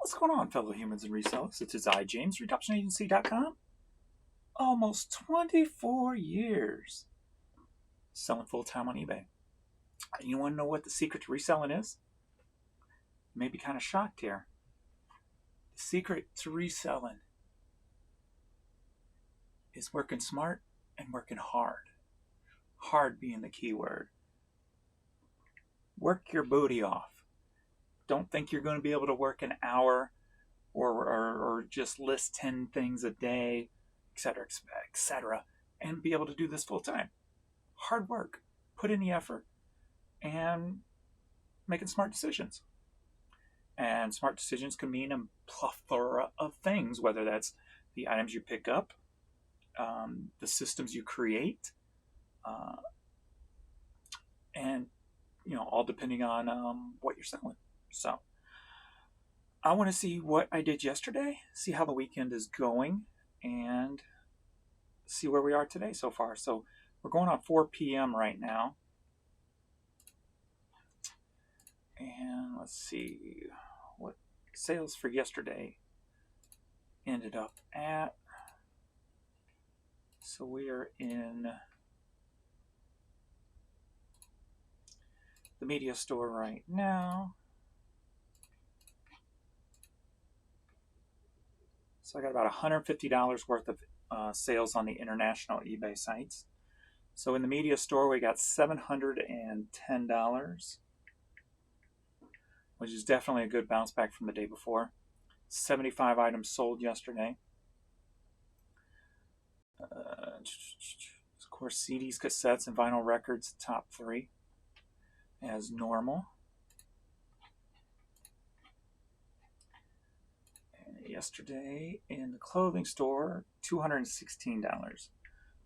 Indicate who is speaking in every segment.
Speaker 1: What's going on, fellow humans and resellers? It is I, James, ReductionAgency.com. Almost 24 years selling full-time on eBay. You want to know what the secret to reselling is? You may be kind of shocked here. The secret to reselling is working smart and working hard. Hard being the key word. Work your booty off. Don't think you're going to be able to work an hour or just list 10 things a day, etc., and be able to do this full time. Hard work, put in the effort, and making smart decisions. And smart decisions can mean a plethora of things, whether that's the items you pick up, the systems you create, and all depending on what you're selling. So I want to see what I did yesterday, see how the weekend is going, and see where we are today so far. So we're going on 4 p.m. right now. And let's see what sales for yesterday ended up at. So we are in the media store right now. So I got about $150 worth of sales on the international eBay sites. So in the media store, we got $710, which is definitely a good bounce back from the day before. 75 items sold yesterday. Of course, CDs, cassettes, and vinyl records, top 3, as normal. Yesterday in the clothing store, $216.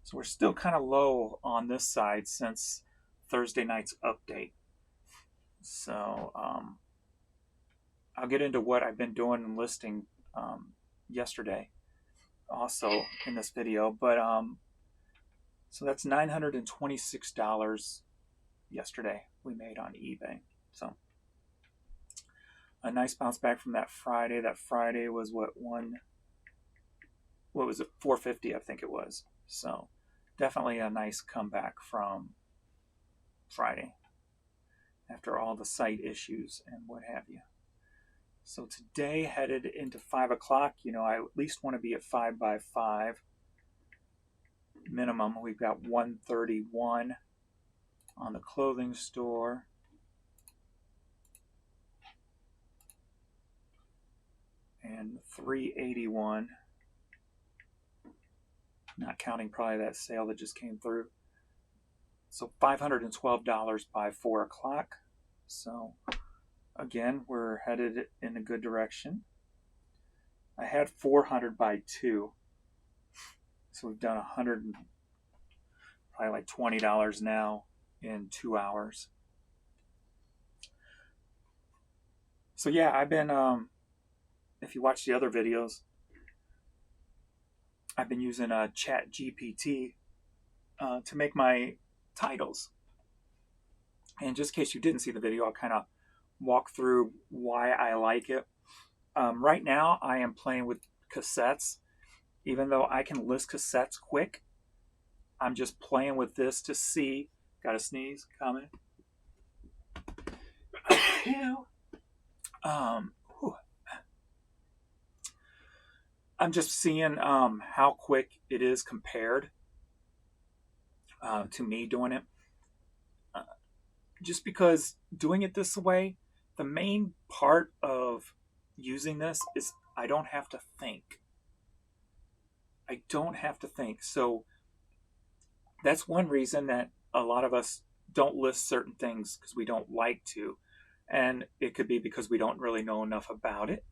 Speaker 1: So we're still kind of low on this side since Thursday night's update. So I'll get into what I've been doing and listing yesterday also in this video. But so that's $926 yesterday we made on eBay. So a nice bounce back from that Friday. That Friday was what was it, 450, I think it was. So definitely a nice comeback from Friday after all the site issues and what have you. So today, headed into 5 o'clock, I at least want to be at 5 by 5 minimum. We've got 131 on the clothing store. And 381, not counting probably that sale that just came through. So $512 by 4 o'clock. So again, we're headed in a good direction. I had 400 by 2. So we've done 100, probably like $20 now in 2 hours. So yeah, I've been, if you watch the other videos, I've been using ChatGPT to make my titles. And just in case you didn't see the video, I'll kind of walk through why I like it. Right now, I am playing with cassettes. Even though I can list cassettes quick, I'm just playing with this to see. Got a sneeze coming. I'm just seeing how quick it is compared to me doing it. Just because doing it this way, the main part of using this is I don't have to think. I don't have to think. So that's one reason that a lot of us don't list certain things, because we don't like to. And it could be because we don't really know enough about it,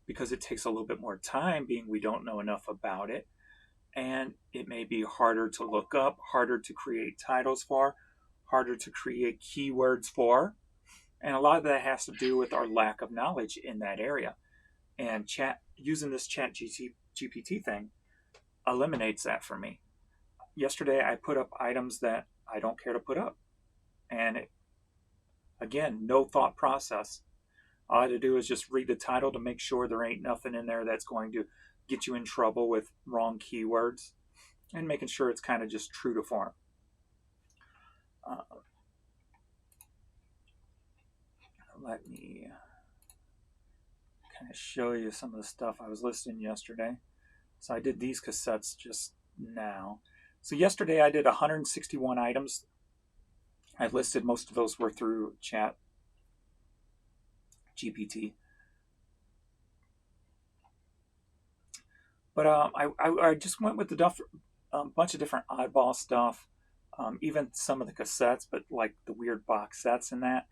Speaker 1: because it takes a little bit more time, being we don't know enough about it. And it may be harder to look up, harder to create titles for, harder to create keywords for. And a lot of that has to do with our lack of knowledge in that area. And using this ChatGPT thing eliminates that for me. Yesterday, I put up items that I don't care to put up. And again, no thought process. All I had to do is just read the title to make sure there ain't nothing in there that's going to get you in trouble with wrong keywords, and making sure it's kind of just true to form. Let me kind of show you some of the stuff I was listing yesterday. So I did these cassettes just now. So yesterday I did 161 items. I listed most of those were through Chat GPT. But I just went with a bunch of different oddball stuff, even some of the cassettes, but like the weird box sets and that.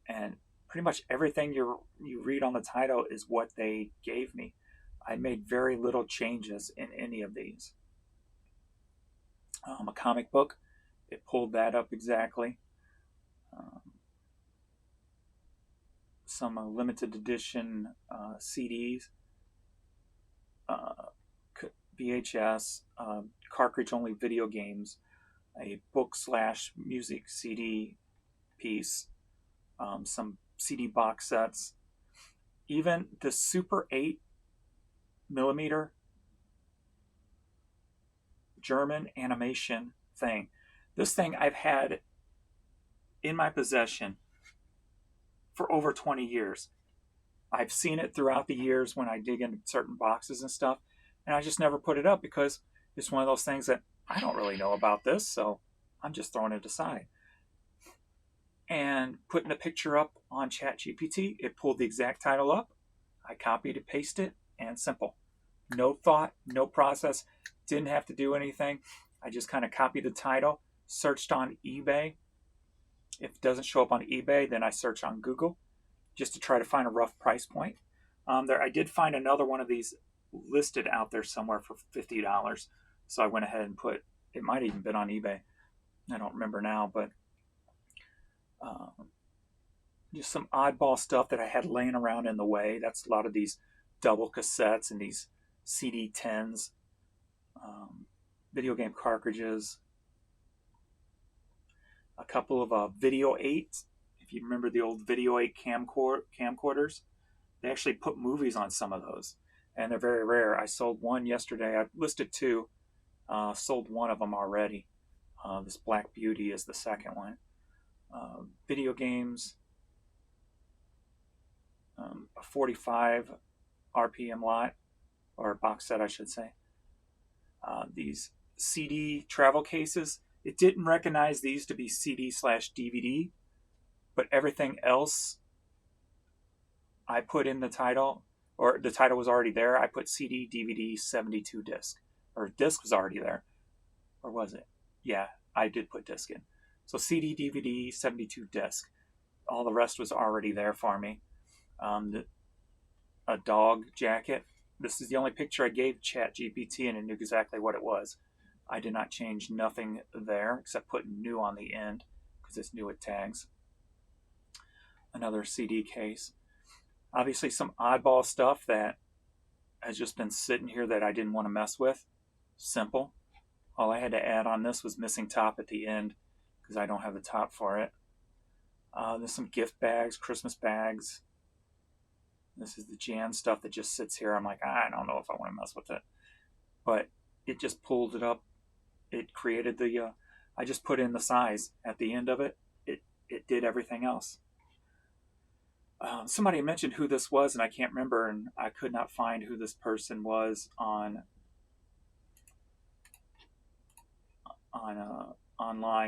Speaker 1: And pretty much everything you read on the title is what they gave me. I made very little changes in any of these. A comic book, it pulled that up exactly. Some limited edition CDs, VHS, cartridge only video games, a book/music CD piece, some CD box sets, even the Super 8mm German animation thing. This thing I've had in my possession for over 20 years. I've seen it throughout the years when I dig into certain boxes and stuff, and I just never put it up because it's one of those things that I don't really know about this, so I'm just throwing it aside. And putting the picture up on ChatGPT, it pulled the exact title up. I copied it, pasted it, and simple. No thought, no process, didn't have to do anything. I just kind of copied the title, searched on eBay. If it doesn't show up on eBay, then I search on Google just to try to find a rough price point. I did find another one of these listed out there somewhere for $50. So I went ahead and it might have even been on eBay. I don't remember now, but just some oddball stuff that I had laying around in the way. That's a lot of these double cassettes and these CD 10s, video game cartridges, a couple of Video 8s. If you remember the old Video 8 camcorders, they actually put movies on some of those, and they're very rare. I sold one yesterday. I listed two, sold one of them already. This Black Beauty is the second one. Video games, a 45 RPM lot, or box set, I should say. These CD travel cases, it didn't recognize these to be CD/DVD, but everything else I put in the title, or the title was already there. I put CD, DVD, 72 disc, or disc was already there, or was it? Yeah, I did put disc in. So CD, DVD, 72 disc. All the rest was already there for me. A dog jacket. This is the only picture I gave ChatGPT, and it knew exactly what it was. I did not change nothing there except put new on the end because it's new with tags. Another CD case. Obviously some oddball stuff that has just been sitting here that I didn't want to mess with. Simple. All I had to add on this was missing top at the end because I don't have the top for it. There's some gift bags, Christmas bags. This is the Jan stuff that just sits here. I'm like, I don't know if I want to mess with it. But it just pulled it up. It created I just put in the size at the end of it. It did everything else. Somebody mentioned who this was, and I can't remember, and I could not find who this person was online.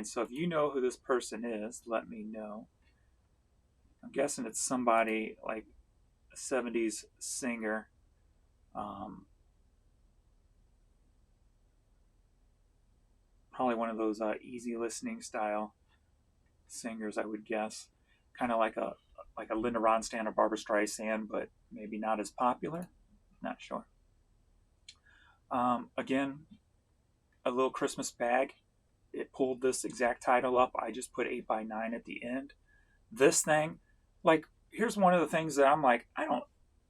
Speaker 1: So if you know who this person is, let me know. I'm guessing it's somebody like a 70s singer. Probably one of those easy listening style singers, I would guess. Kind of like a Linda Ronstadt or Barbra Streisand, but maybe not as popular. Not sure. Again, a little Christmas bag. It pulled this exact title up. I just put 8x9 at the end. This thing, like, here's one of the things that I'm like,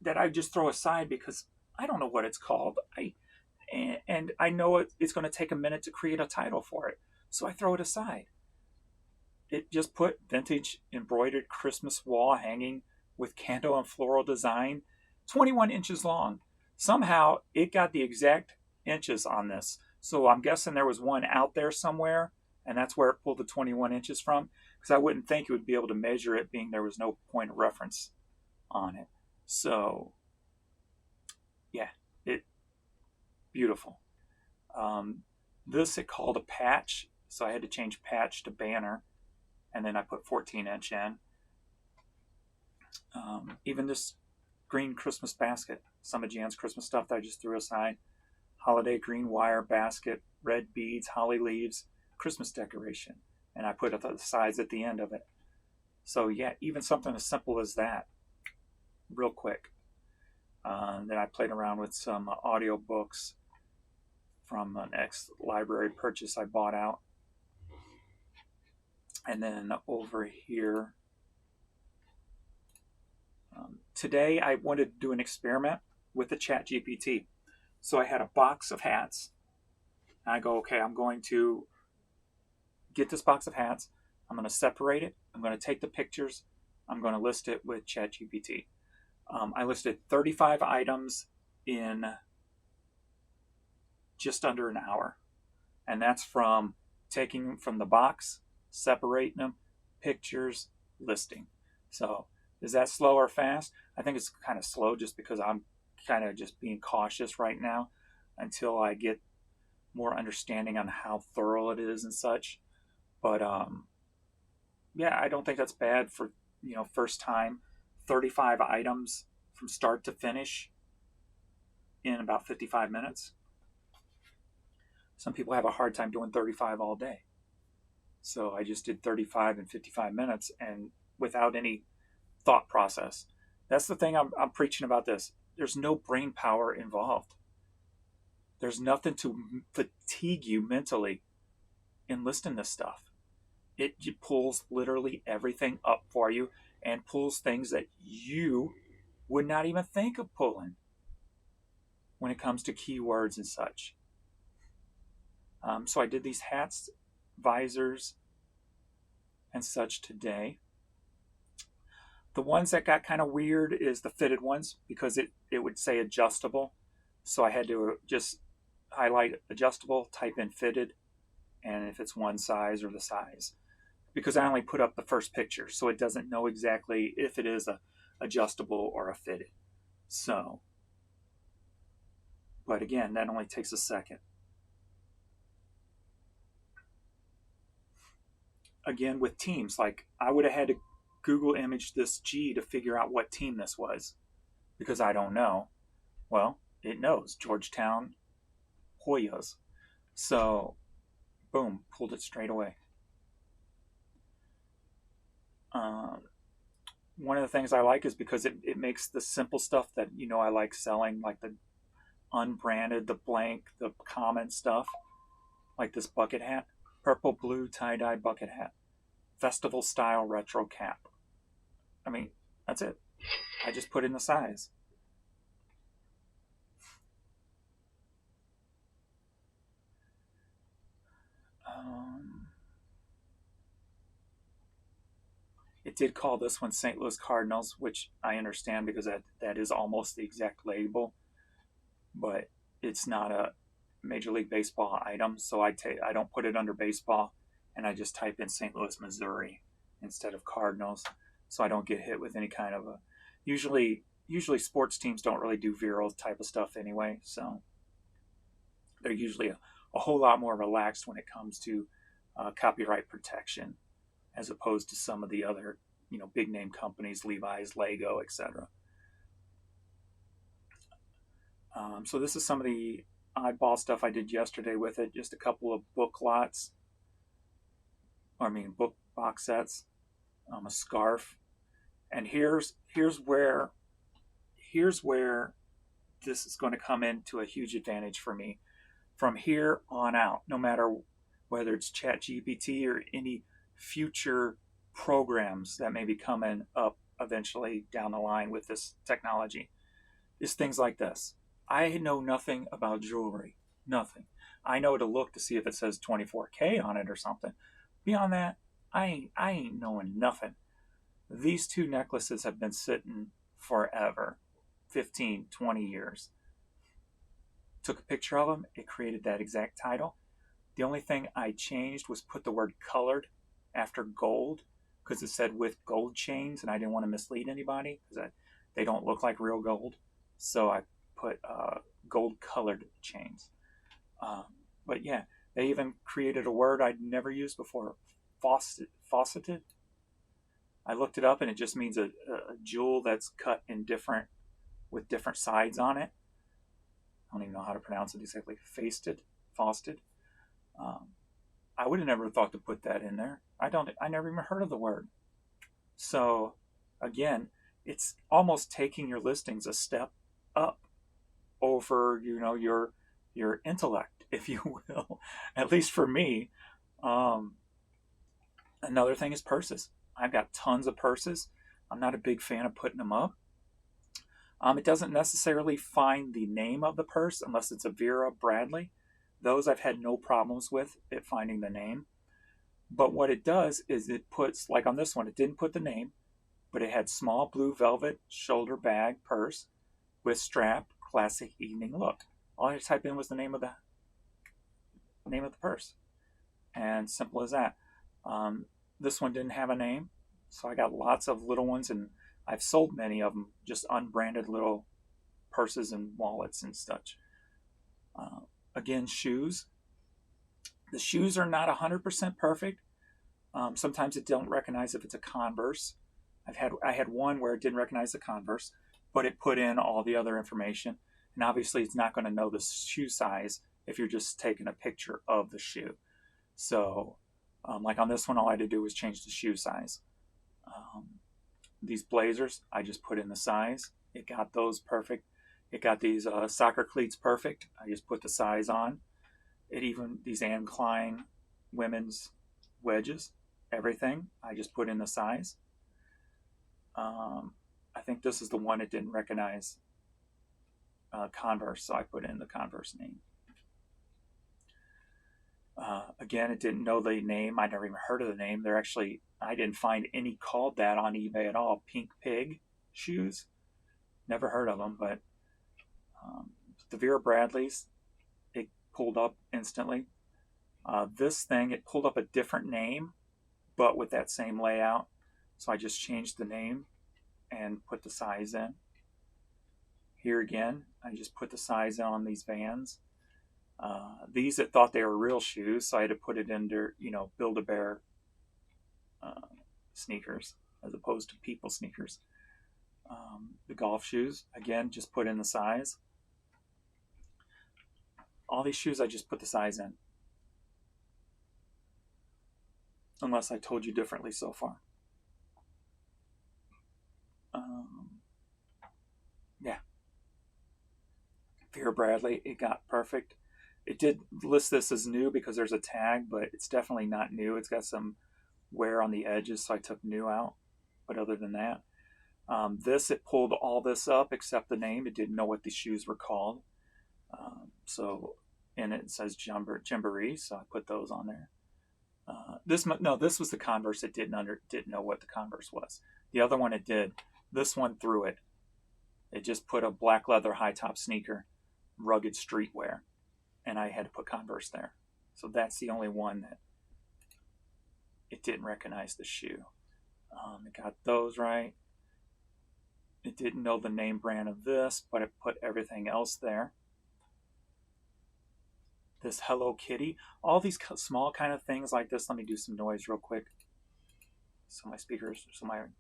Speaker 1: that I just throw aside because I don't know what it's called. And I know it's going to take a minute to create a title for it. So I throw it aside. It just put vintage embroidered Christmas wall hanging with candle and floral design, 21 inches long. Somehow it got the exact inches on this. So I'm guessing there was one out there somewhere, and that's where it pulled the 21 inches from, because I wouldn't think it would be able to measure it, being there was no point of reference on it. So yeah, it beautiful. This it called a patch, so I had to change patch to banner, and then I put 14-inch in. Even this green Christmas basket, some of Jan's Christmas stuff that I just threw aside, holiday green wire basket, red beads, holly leaves, Christmas decoration, and I put it the size at the end of it. So yeah, even something as simple as that, real quick. Then I played around with some audio books from an ex-library purchase I bought out. And then over here, today I wanted to do an experiment with the Chat GPT. So I had a box of hats. And I go, okay, I'm going to get this box of hats. I'm going to separate it. I'm going to take the pictures. I'm going to list it with Chat GPT. I listed 35 items in just under an hour. And that's from taking them from the box, separating them, pictures, listing. So is that slow or fast? I think it's kind of slow just because I'm kind of just being cautious right now until I get more understanding on how thorough it is and such. But yeah, I don't think that's bad for, first time. 35 items from start to finish in about 55 minutes. Some people have a hard time doing 35 all day. So I just did 35 in 55 minutes and without any thought process. That's the thing I'm preaching about this. There's no brain power involved. There's nothing to fatigue you mentally in listing this stuff. It pulls literally everything up for you and pulls things that you would not even think of pulling when it comes to keywords and such. So I did these hats, visors, and such today. The ones that got kind of weird is the fitted ones because it would say adjustable. So I had to just highlight adjustable, type in fitted, and if it's one size or the size. Because I only put up the first picture, so it doesn't know exactly if it is a adjustable or a fitted. So, but again, that only takes a second. Again, with teams, like I would have had to Google image this G to figure out what team this was because I don't know. Well, it knows Georgetown Hoyas. So, boom, pulled it straight away. One of the things I like is because it makes the simple stuff that I like selling, like the unbranded, the blank, the common stuff, like this bucket hat, purple blue tie-dye bucket hat, festival style retro cap. I mean, that's it. I just put in the size. It did call this one St. Louis Cardinals, which I understand because that is almost the exact label, but it's not a Major League Baseball item, so I don't put it under baseball, and I just type in St. Louis, Missouri instead of Cardinals, so I don't get hit with any kind of a. Usually sports teams don't really do viral type of stuff anyway, so they're usually a whole lot more relaxed when it comes to copyright protection, as opposed to some of the other, big name companies, Levi's, Lego, etc. So this is some of the oddball stuff I did yesterday with it. Just a couple of book box sets, a scarf, and here's where this is going to come into a huge advantage for me. From here on out, no matter whether it's ChatGPT or any future programs that may be coming up eventually down the line with this technology, is things like this. I know nothing about jewelry. Nothing. I know to look to see if it says 24K on it or something. Beyond that, I ain't knowing nothing. These two necklaces have been sitting forever, 15, 20 years. Took a picture of them, it created that exact title. The only thing I changed was put the word colored after gold because it said with gold chains, and I didn't want to mislead anybody because they don't look like real gold. So I put gold colored chains. Um, but yeah, they even created a word I'd never used before, fauceted. I looked it up and it just means a jewel that's cut in different with different sides on it. I don't even know how to pronounce it exactly. Fausted. Um, I would have never thought to put that in there. I never even heard of the word. So again, it's almost taking your listings a step up over, your intellect, if you will. At least for me. Um, Another thing is purses. I've got tons of purses. I'm not a big fan of putting them up. It doesn't necessarily find the name of the purse unless it's a Vera Bradley. Those I've had no problems with it finding the name. But what it does is it puts, like on this one, it didn't put the name, but it had small blue velvet shoulder bag purse with strap, classic evening look. All I had to type in was the name of the purse, and simple as that. Um, this one didn't have a name, so I got lots of little ones, and I've sold many of them, just unbranded little purses and wallets and such. Uh, Again, shoes. The shoes are not 100% perfect. Sometimes it don't recognize if it's a Converse. I had one where it didn't recognize the Converse, but it put in all the other information, and obviously it's not going to know the shoe size if you're just taking a picture of the shoe. So, like on this one, all I had to do was change the shoe size. Um, these blazers, I just put in the size. It got those perfect. It got these soccer cleats perfect. I just put the size on. It even these Anne Klein women's wedges, everything. I just put in the size. I think this is the one it didn't recognize Converse, so I put in the Converse name. Again, it didn't know the name. I never even heard of the name. I didn't find any called that on eBay at all. Pink Pig shoes. Never heard of them, but the Vera Bradleys, it pulled up instantly. This thing, it pulled up a different name, but with that same layout. So I just changed the name and put the size in. Here again, I just put the size on these Vans. These that thought they were real shoes, so I had to put it under, Build-A-Bear sneakers as opposed to people sneakers. The golf shoes, again, just put in the size. All these shoes, I just put the size in. Unless I told you differently so far. Yeah. Vera Bradley, it got perfect. It did list this as new because there's a tag, but it's definitely not new. It's got some wear on the edges, so I took new out. But other than that, it pulled all this up except the name. It didn't know what the shoes were called. And it says Jamboree, so I put those on there. This was the Converse. It didn't know what the Converse was. The other one it did. This one threw it. It just put a black leather high top sneaker, rugged streetwear, and I had to put Converse there. So that's the only one that it didn't recognize the shoe. It got those right. It didn't know the name brand of this, but it put everything else there. This Hello Kitty, all these small kind of things like this. Let me do some noise real quick so my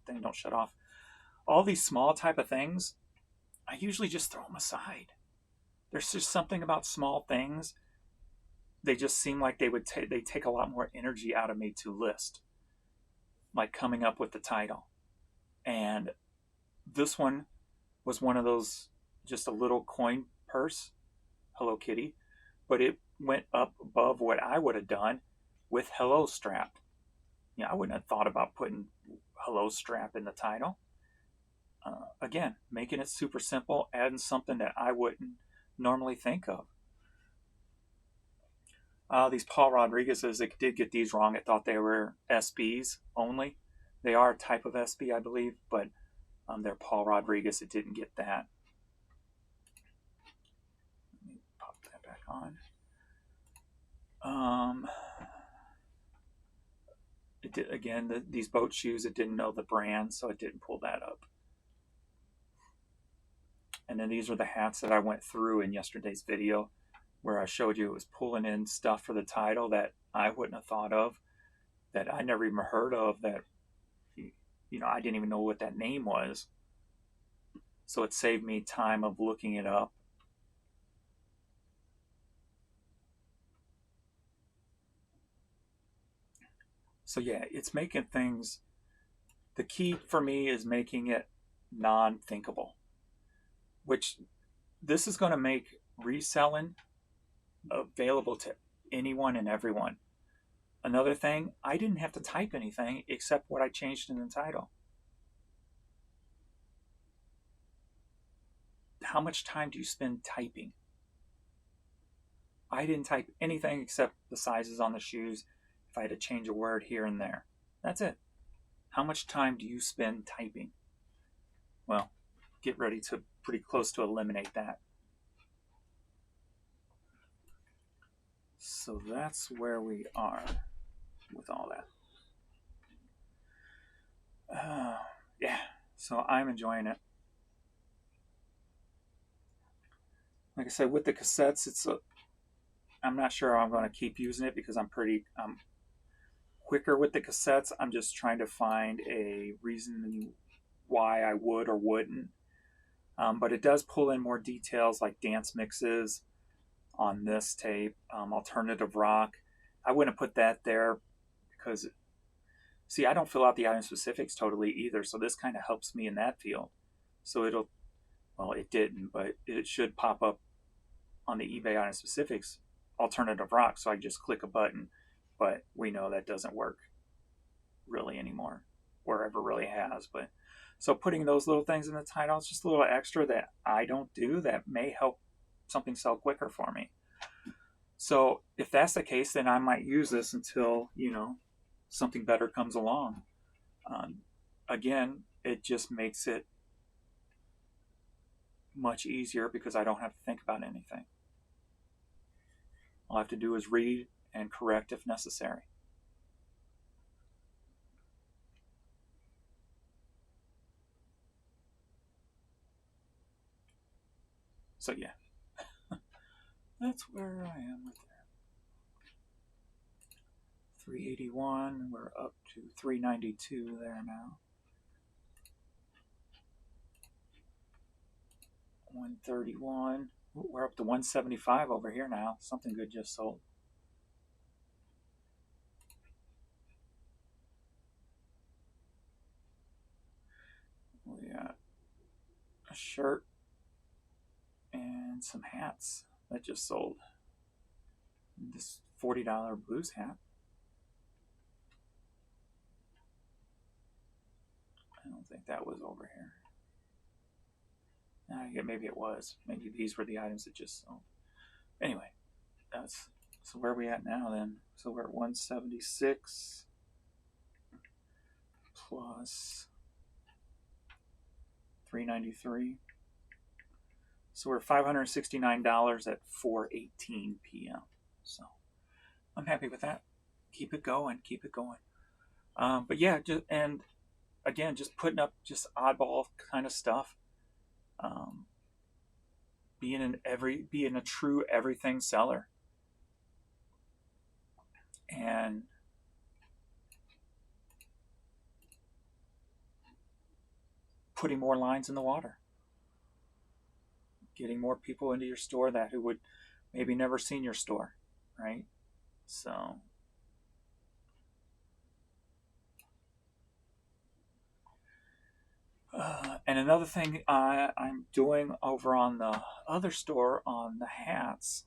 Speaker 1: thing don't shut off. All these small type of things, I usually just throw them aside. There's just something about small things. They just seem like they take a lot more energy out of me to list, like coming up with the title. And this one was one of those, just a little coin purse, Hello Kitty, but it went up above what I would have done with Hello Strap. I wouldn't have thought about putting Hello Strap in the title. Again, making it super simple, adding something that I wouldn't normally think of. These Paul Rodriguez's, it did get these wrong. It thought they were SBs only. They are a type of SB, I believe, but they're Paul Rodriguez. It didn't get that. Let me pop that back on. It did, again, these boat shoes, it didn't know the brand, so it didn't pull that up. And then these are the hats that I went through in yesterday's video, where I showed you it was pulling in stuff for the title that I wouldn't have thought of, that I never even heard of, that, you know, I didn't even know what that name was. So it saved me time of looking it up. So yeah, it's making things, the key for me is making it non-thinkable, which this is going to make reselling available to anyone and everyone. Another thing, I didn't have to type anything except what I changed in the title. How much time do you spend typing? I didn't type anything except the sizes on the shoes, if I had to change a word here and there. That's it. How much time do you spend typing? Well, get ready to pretty close to eliminate that. So that's where we are with all that. Yeah, so I'm enjoying it. Like I said, with the cassettes, I'm not sure I'm going to keep using it because I'm quicker with the cassettes. I'm just trying to find a reason why I would or wouldn't. But it does pull in more details like dance mixes on this tape, alternative rock. I wouldn't put that there because, see, I don't fill out the item specifics totally either, so this kind of helps me in that field. So it'll, well, it didn't, but it should pop up on the eBay item specifics, alternative rock, so I just click a button. But we know that doesn't work really anymore, or ever really has. But so putting those little things in the title is just a little extra that I don't do that may help something sell quicker for me. So if that's the case, then I might use this until, you know, something better comes along. Again, it just makes it much easier because I don't have to think about anything. All I have to do is read and correct if necessary. So yeah, that's where I am with that. 381, we're up to 392 there now. 131, we're up to 175 over here now. Something good just sold. We got a shirt and some hats that just sold. This $40 blues hat. I don't think that was over here. Maybe it was. Maybe these were the items that just sold. Anyway, that's so where are we at now then? So we're at 176 plus 393. So we're $569 at 4:18 p.m. So I'm happy with that. Keep it going. Keep it going. But yeah, and again, just putting up just oddball kind of stuff. Being a true everything seller, and putting more lines in the water, getting more people into your store that who would maybe never seen your store, right? So and another thing I'm doing over on the other store on the hats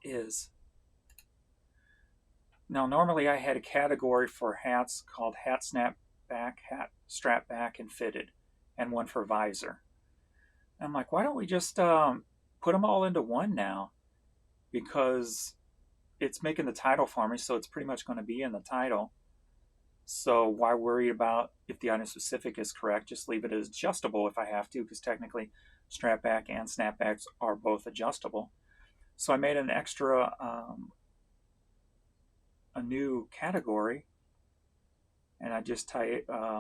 Speaker 1: is, now normally I had a category for hats called hat snap back, hat strap back, and fitted, and one for visor. And I'm like, why don't we just put them all into one now? Because it's making the title for me, so it's pretty much going to be in the title. So why worry about if the item specific is correct? Just leave it as adjustable if I have to, because technically strap back and snapbacks are both adjustable. So I made an extra, a new category, and I just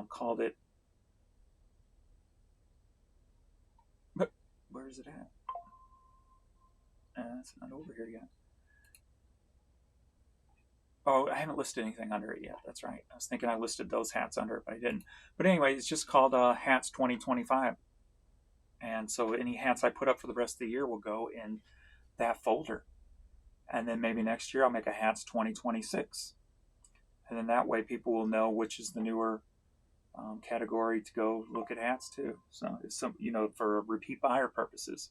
Speaker 1: called it, but where is it at? It's not over here yet. Oh, I haven't listed anything under it yet. That's right. I was thinking I listed those hats under it, but I didn't. But anyway, it's just called Hats 2025. And so any hats I put up for the rest of the year will go in that folder. And then maybe next year I'll make a Hats 2026. And then that way people will know which is the newer category to go look at hats too. So it's some, for repeat buyer purposes,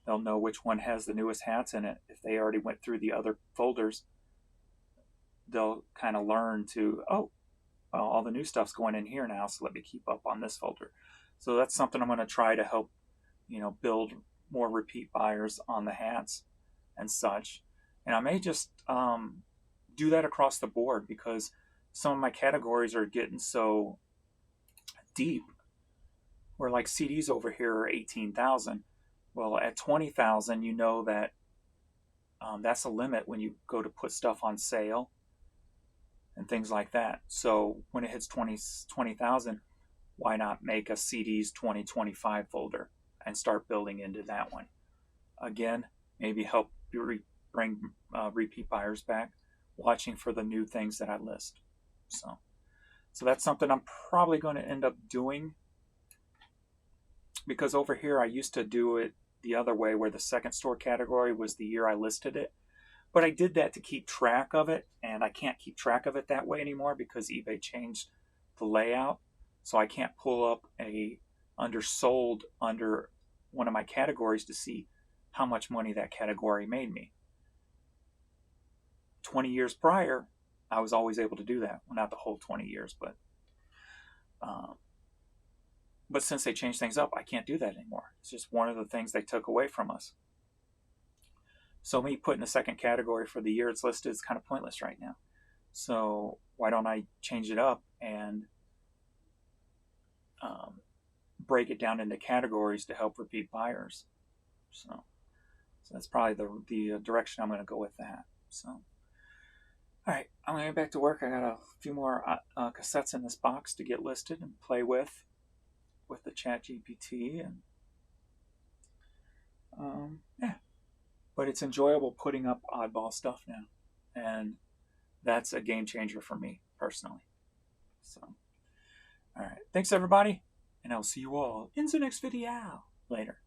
Speaker 1: they'll know which one has the newest hats in it. If they already went through the other folders, they'll kind of learn to, oh, well, all the new stuff's going in here now, so let me keep up on this folder. So that's something I'm going to try to help, build more repeat buyers on the hats and such. And I may just do that across the board, because some of my categories are getting so deep. Where like CDs over here are 18,000. Well, at 20,000, you know that that's a limit when you go to put stuff on sale and things like that. So when it hits 20,000, why not make a CDs 2025 folder and start building into that one? Again, maybe help bring repeat buyers back, watching for the new things that I list. So that's something I'm probably going to end up doing, because over here I used to do it the other way, where the second store category was the year I listed it. But I did that to keep track of it, and I can't keep track of it that way anymore because eBay changed the layout. So I can't pull up a undersold under one of my categories to see how much money that category made me. 20 years prior, I was always able to do that. Well, not the whole 20 years, but since they changed things up, I can't do that anymore. It's just one of the things they took away from us. So me putting a second category for the year it's listed is kind of pointless right now. So why don't I change it up and break it down into categories to help repeat buyers? So that's probably the direction I'm going to go with that. So, all right, I'm going to get back to work. I got a few more cassettes in this box to get listed and play with the ChatGPT, and yeah. But it's enjoyable putting up oddball stuff now, and that's a game changer for me personally. So, all right, thanks everybody, and I'll see you all in the next video later.